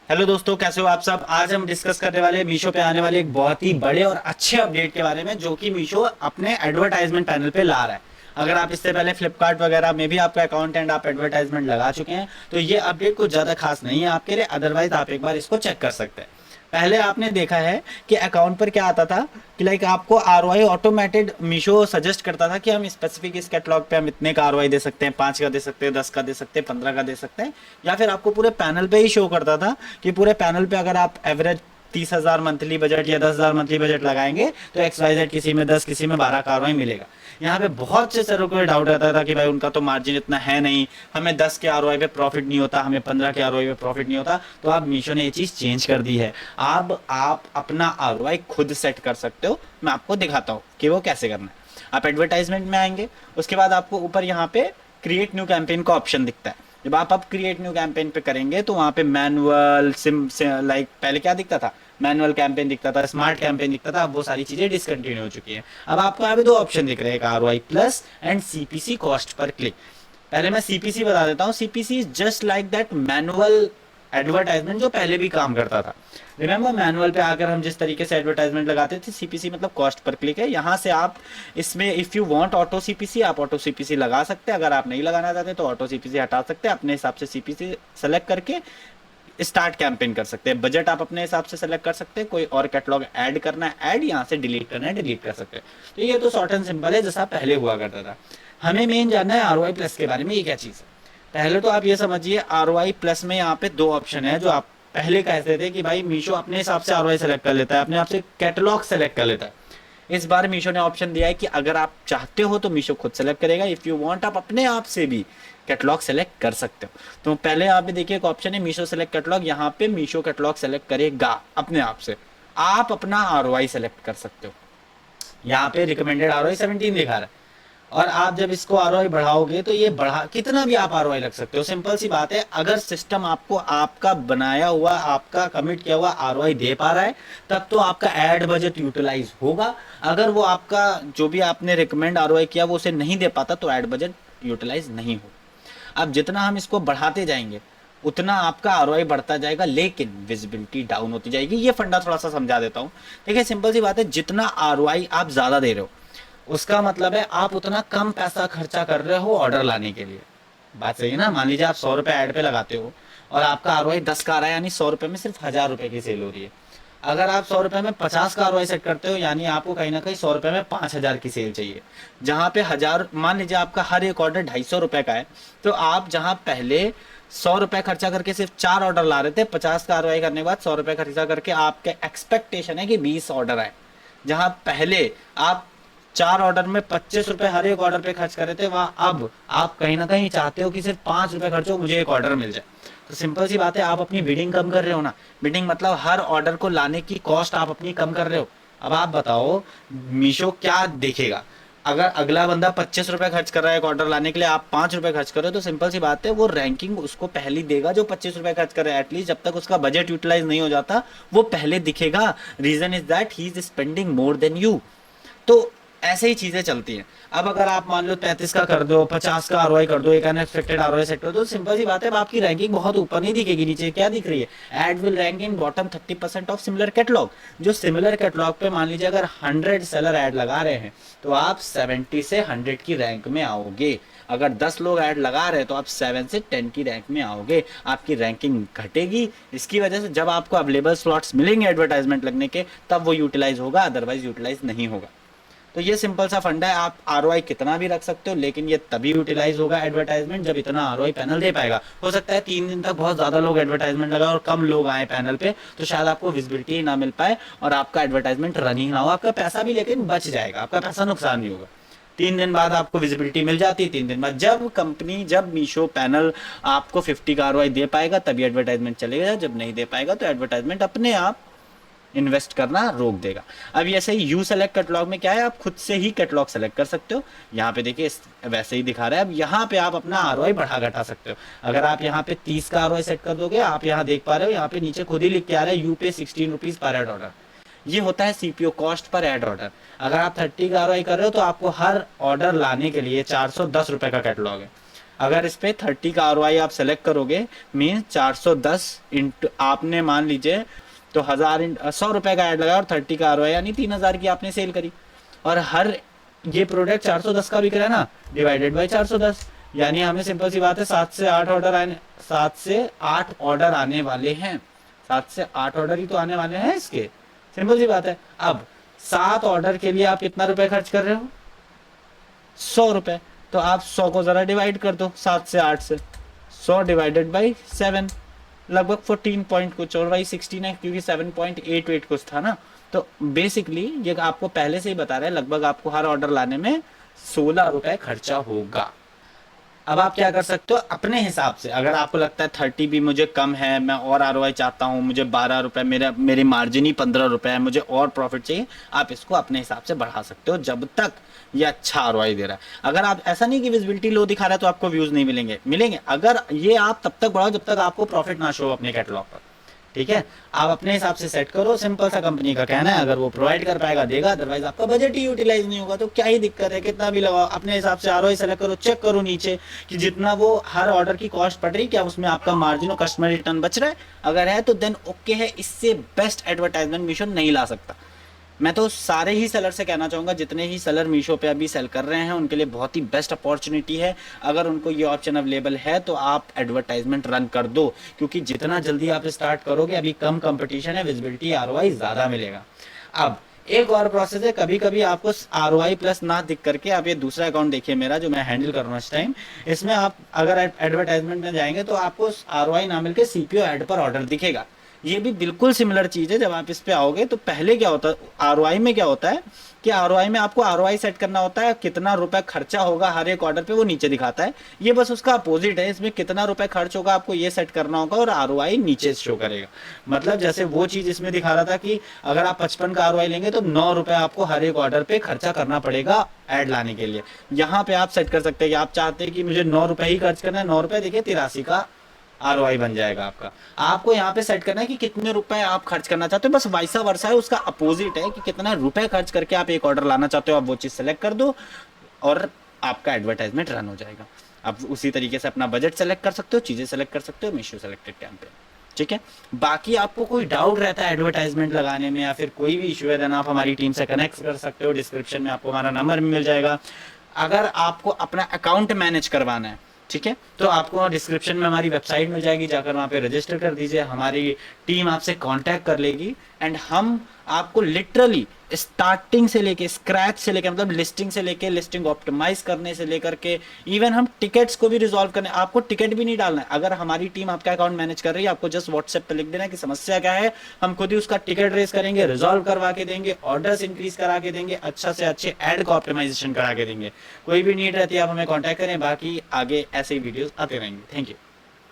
Hello दोस्तों, कैसे हो आप सब। आज हम डिस्कस करने वाले हैं मीशो पे आने वाले एक बहुत ही बड़े और अच्छे अपडेट के बारे में, जो कि मीशो अपने एडवर्टाइजमेंट पैनल पे ला रहा है। अगर आप इससे पहले फ्लिपकार्ट वगैरह में भी आपका अकाउंट एंड आप एडवर्टाइजमेंट लगा चुके हैं तो ये अपडेट कुछ ज़्यादा खास नहीं है आपके लिए। अदरवाइज आप एक बार इसको चेक कर सकते हैं। पहले आपने देखा है कि अकाउंट पर क्या आता था कि लाइक आपको आरओआई ऑटोमेटेड मीशो सजेस्ट करता था कि हम स्पेसिफिक इस कैटलॉग पे हम इतने का आरओआई दे सकते हैं, 5 का दे सकते हैं, 10 का दे सकते हैं, 15 का दे सकते हैं। या फिर आपको पूरे पैनल पे ही शो करता था कि पूरे पैनल पे अगर आप एवरेज 30,000 मंथली बजट या 10,000 मंथली बजट लगाएंगे तो XYZ किसी में 10 किसी में 12 का आरओआई मिलेगा। यहाँ पे बहुत से सरों को डाउट रहता था कि भाई उनका तो मार्जिन इतना है नहीं, हमें 10 के आरओआई पे प्रॉफिट नहीं होता, हमें 15 के आरओआई पे प्रॉफिट नहीं होता। तो अब मीशो ने ये चीज़ चेंज कर दी है। अब आप अपना आरओआई खुद सेट कर सकते हो। मैं आपको दिखाता हूँ कि वो कैसे करना है। आप एडवर्टाइजमेंट में आएंगे, उसके बाद आपको ऊपर यहाँ पे क्रिएट न्यू कैंपेन का ऑप्शन दिखता है। जब आप अब क्रिएट न्यू कैंपेन पे करेंगे तो वहाँ पे मैनुअल सिम से लाइक पहले क्या दिखता था, मैनुअल कैंपेन दिखता था, स्मार्ट कैंपेन दिखता था। अब वो सारी चीजें डिसकंटिन्यू हो चुकी है। अब आपको यहाँ पे दो ऑप्शन दिख रहे हैं, ROI plus and CPC cost per click. पहले मैं सीपीसी बता देता हूँ। CPC is just like that manual advertisement जो पहले भी काम करता था। रिमेंबर, मैनुअल पे आकर हम जिस तरीके से एडवर्टाइजमेंट लगाते थे, सीपीसी मतलब कॉस्ट पर क्लिक है। यहाँ से आप इसमें if you want auto CPC, आप ऑटो सीपीसी लगा सकते हैं। अगर आप नहीं लगाना चाहते तो ऑटो सीपीसी हटा सकते हैं। अपने हिसाब से सीपीसी सेलेक्ट करके स्टार्ट कैंपेन कर सकते हैं। बजट आप अपने हिसाब से सेलेक्ट कर सकते हैं। कोई और कैटलॉग ऐड करना है ऐड, यहाँ से डिलीट करना है डिलीट कर सकते हैं। तो ये तो शॉर्ट एंड सिंपल है जैसा पहले हुआ करता था। हमें मेन जानना है आरओआई प्लस के बारे में, ये क्या चीज़ है। पहले तो आप ये समझिए, आरओआई प्लस में यहाँ पे दो ऑप्शन है। जो आप पहले कहते थे कि भाई मीशो अपने हिसाब से आरओआई सेलेक्ट कर लेता है, अपने आप से कैटलॉग सेलेक्ट कर लेता है। इस बार मीशो ने ऑप्शन दिया है कि अगर आप चाहते हो तो मीशो खुद सेलेक्ट करेगा। इफ यू वांट आप अपने आप से भी कैटलॉग सेलेक्ट कर सकते हो। तो पहले यहाँ पे देखिए एक ऑप्शन है मीशो सेलेक्ट कैटलॉग। यहाँ पे मीशो कैटलॉग सेलेक्ट करेगा अपने आप से। आप अपना आरओआई सेलेक्ट कर सकते हो। यहाँ पे रिकमेंडेड आरओआई 17 दिखा रहा है। और आप जब इसको आरओआई बढ़ाओगे तो ये बढ़ा कितना भी आप आरओआई रख सकते हो। सिंपल सी बात है, अगर सिस्टम आपको आपका बनाया हुआ आपका कमिट किया हुआ आरओआई दे पा रहा है तब तो आपका एड बजट यूटिलाइज होगा। अगर वो आपका जो भी आपने रिकमेंड आरओआई किया वो उसे नहीं दे पाता तो एड बजट यूटिलाइज नहीं होगा। अब जितना हम इसको बढ़ाते जाएंगे उतना आपका आरओआई बढ़ता जाएगा, लेकिन विजिबिलिटी डाउन होती जाएगी। ये फंडा थोड़ा सा समझा देता हूँ। देखिए सिंपल सी बात है, जितना आरओआई आप ज्यादा दे रहे हो उसका मतलब है आप उतना कम पैसा खर्चा कर रहे हो ऑर्डर लाने के लिए। बात सही है ना। मान लीजिए आप 100 रुपए ऐड पे लगाते हो और आपका आरओआई 10 का आ रहा है, यानी 100 रुपए में सिर्फ 1,000 रुपए की सेल हो रही है। अगर आप 100 रुपए में 50 का आरओआई सेट करते हो यानी आपको कहीं ना कहीं 100 रुपए में 5,000 की सेल चाहिए। जहां पे 1,000, मान लीजिए आपका हर एक ऑर्डर 250 रुपए का है, तो आप जहां पहले 100 रुपए खर्चा करके सिर्फ 4 ऑर्डर ला रहे थे, 50 का आरओआई करने के बाद 100 रुपए खर्चा करके आपके एक्सपेक्टेशन है कि 20 ऑर्डर आए। जहां पहले आप 4 ऑर्डर में 25 रुपए हर एक ऑर्डर पे खर्च कर रहे थे, वहां अब आप कहीं ना कहीं चाहते हो कि सिर्फ 5 रुपए खर्चो मुझे एक ऑर्डर मिल जाए। तो सिंपल सी बात है, आप अपनी बिडिंग कम कर रहे हो ना। बिडिंग मतलब हर ऑर्डर को लाने की कॉस्ट आप अपनी कम कर रहे हो। अब आप बताओ मीशो क्या देखेगा। अगर अगला बंदा 25 रुपए खर्च कर रहा है एक ऑर्डर लाने के लिए, आप 5 रुपए खर्च कर रहे हो, तो सिंपल सी बात है वो रैंकिंग उसको पहली देगा जो 25 रुपए खर्च कर रहा है। एटलीस्ट जब तक उसका बजट यूटिलाइज नहीं हो जाता वो पहले दिखेगा। Reason is that he is spending more than you. तो ऐसे ही चीजें चलती हैं। अब अगर आप मान लो 33 का कर दो, 50 का आरओआई कर दो, एक अनएक्सपेक्टेड आरओआई सेट कर दो, तो सिंपल सी बात है अब आपकी रैंकिंग बहुत ऊपर नहीं दिखेगी। नीचे क्या दिख रही है, ad will rank in bottom 30% of similar catalogue. जो सिमिलर कैटलॉग पे मान लीजिए अगर 100 सेलर ऐड लगा रहे हैं तो आप 70 से 100 की रैंक में आओगे। अगर 10 लोग ऐड लगा रहे हैं तो आप 7 से 10 की रैंक में आओगे। आपकी रैंकिंग घटेगी। इसकी वजह से जब आपको अवेलेबल स्लॉट्स मिलेंगे एडवर्टाइजमेंट लगने के तब वो यूटिलाइज होगा, अदरवाइज यूटिलाइज नहीं होगा। तो ये सिंपल सा फंडा है। आप आरओआई कितना भी रख सकते हो, लेकिन ये तभी यूटिलाइज होगा एडवर्टाइजमेंट जब इतना आरओआई पैनल दे पाएगा। हो सकता है 3 दिन तक बहुत ज्यादा लोग एडवर्टाइजमेंट लगाए और कम लोग आए पैनल पे, तो शायद आपको विजिबिलिटी ही ना मिल पाए और आपका एडवर्टाइजमेंट रन ही ना हो। आपका पैसा भी लेकिन बच जाएगा, आपका पैसा नुकसान नहीं होगा। 3 दिन बाद आपको विजिबिलिटी मिल जाती है। 3 दिन बाद जब कंपनी, जब मीशो पैनल आपको 50 का आरओआई दे पाएगा तभी एडवर्टाइजमेंट चलेगा। जब नहीं दे पाएगा तो एडवर्टाइजमेंट अपने आप इन्वेस्ट करना रोक देगा। अब ऐसे ही यू सेलेक्ट कैटलॉग में क्या है, आप खुद से ही कैटलॉग सेलेक्ट कर सकते हो। यहाँ पे देखिए वैसे ही दिखा रहा है। अब यहाँ पे आप अपना आरओआई बढ़ा घटा सकते हो। अगर आप यहाँ पे 30 का आरओआई सेट कर दोगे, आप यहाँ देख पा रहे हो यहाँ पे नीचे खुद ही लिख के आ रहा है यू पे 16 रुपीज पर एड ऑर्डर। ये होता है CPO cost per ad order. अगर आप 30 का आरओआई कर रहे हो तो आपको हर ऑर्डर लाने के लिए 410 रुपए का कैटलॉग है। अगर इस पे 30 का ROI आप सेलेक्ट करोगे मीन 410 इंटू आपने मान लीजिए तो 100 रुपए का ऐड लगाया और 30 का ROI यानी 3000 की आपने सेल करी, और हर ये प्रोडक्ट 410 का बिक रहा है ना, डिवाइडेड बाई 410, यानी हमें सिंपल सी बात है 7 से 8 ऑर्डर आने वाले हैं, 7 से 8 ऑर्डर ही तो आने वाले हैं इसके, सिंपल सी बात है। अब 7 ऑर्डर के लिए आप कितना रुपए खर्च कर रहे हो, 100 रुपए, तो आप 100 को जरा डिवाइड कर दो 7 से 8 से, 100 डिवाइडेड बाई 7 लगभग 14 पॉइंट कुछ, और वही 16 है क्योंकि 7.88 कुछ था ना। तो बेसिकली ये आपको पहले से ही बता रहे हैं लगभग आपको हर ऑर्डर लाने में 16 रुपए खर्चा होगा। अब आप क्या कर सकते हो अपने हिसाब से, अगर आपको लगता है 30 भी मुझे कम है, मैं और ROI चाहता हूँ, मुझे 12 रुपए, मेरी मार्जिन ही 15 रुपए है, मुझे और प्रॉफिट चाहिए, आप इसको अपने हिसाब से बढ़ा सकते हो जब तक ये अच्छा ROI दे रहा है। अगर आप ऐसा नहीं कि विजिबिलिटी लो दिखा रहा है तो आपको व्यूज नहीं मिलेंगे, अगर ये आप तब तक बढ़ाओ जब तक आपको प्रॉफिट ना शो अपने कैटलॉग पर, ठीक है। आप अपने हिसाब से सेट करो, सिंपल सा कंपनी का कहना है, अगर वो प्रोवाइड कर पाएगा देगा, अदरवाइज आपका बजट ही यूटिलाइज नहीं होगा तो क्या ही दिक्कत है, कितना भी लगाओ अपने हिसाब से ROI सेलेक्ट करो, चेक करो नीचे कि जितना वो हर ऑर्डर की कॉस्ट पड़ रही क्या उसमें आपका मार्जिन और कस्टमर रिटर्न बच रहा है, अगर है तो देन ओके है। इससे बेस्ट एडवर्टाइजमेंट मीशो नहीं ला सकता। मैं तो सारे ही सेलर से कहना चाहूँगा, जितने ही सेलर मीशो पे अभी सेल कर रहे हैं उनके लिए बहुत ही बेस्ट अपॉर्चुनिटी है। अगर उनको ये ऑप्शन अवेलेबल है तो आप एडवर्टाइजमेंट रन कर दो, क्योंकि जितना जल्दी आप स्टार्ट करोगे अभी कम कंपटीशन है, विजिबिलिटी ROI ज़्यादा मिलेगा। अब एक और प्रोसेस है, कभी कभी आपको ROI प्लस ना दिख करके, आप ये दूसरा अकाउंट देखिए मेरा जो मैं हैंडल कर रहा हूँ इस टाइम, इसमें आप अगर एडवर्टाइजमेंट में जाएंगे तो आपको ROI ना मिलकर CPO ऐड पर ऑर्डर दिखेगा। ये भी बिल्कुल सिमिलर चीज है। जब आप इस पे आओगे तो पहले क्या होता है ROI में, क्या होता है कि ROI में आपको ROI सेट करना होता है, कितना रुपए खर्चा होगा हर एक ऑर्डर पे वो नीचे दिखाता है। ये बस उसका अपोजिट है, इसमें कितना रुपए खर्च होगा आपको ये सेट करना होगा और ROI नीचे शो करेगा। मतलब जैसे वो चीज इसमें दिखा रहा था कि अगर आप 55 का ROI लेंगे तो 9 रुपए आपको हर एक ऑर्डर पे खर्चा करना पड़ेगा ऐड लाने के लिए। यहाँ पे आप सेट कर सकते हैं कि आप चाहते हैं कि मुझे 9 रुपए ही खर्च करना है, 9 रुपए देखिए 83 का ROI बन जाएगा आपका। आपको यहाँ पे सेट करना है कि कितने रुपए आप खर्च करना चाहते हो, बस वैसा वर्षा है, उसका अपोजिट है कि कितना रुपए खर्च करके आप एक ऑर्डर लाना चाहते हो, आप वो चीज सेलेक्ट कर दो और आपका एडवर्टाइजमेंट रन हो जाएगा। आप उसी तरीके से अपना बजट सेलेक्ट कर सकते हो, चीजें सेलेक्ट कर सकते हो मीशो सेलेक्टेड कैंपेन, ठीक है। बाकी आपको कोई डाउट रहता है एडवर्टाइजमेंट लगाने में या फिर कोई भी इशू है देन आप हमारी टीम से कनेक्ट कर सकते हो। डिस्क्रिप्शन में आपको हमारा नंबर मिल जाएगा। अगर आपको अपना अकाउंट मैनेज करवाना है, ठीक है, तो आपको डिस्क्रिप्शन में हमारी वेबसाइट मिल जाएगी, जाकर वहाँ पे रजिस्टर कर दीजिए, हमारी टीम आपसे कांटेक्ट कर लेगी एंड हम आपको लिटरली स्टार्टिंग से लेके स्क्रैच से लेके मतलब लिस्टिंग से लेके लिस्टिंग ऑप्टिमाइज करने से लेकर के इवन हम टिकट्स को भी रिजॉल्व करने, आपको टिकट भी नहीं डालना है। अगर हमारी टीम आपका अकाउंट मैनेज कर रही है, आपको जस्ट व्हाट्सएप पे लिख देना है कि समस्या क्या है, हम खुद ही उसका टिकट रेस करेंगे, रिजॉल्व करवा के देंगे, ऑर्डर्स इंक्रीज करा के देंगे, अच्छा से अच्छे एड को ऑप्टिमाइजेशन करा के देंगे। कोई भी नीड रहती है आप हमें कॉन्टैक्ट करें, बाकी आगे ऐसे ही वीडियोज आते रहेंगे। Thank you.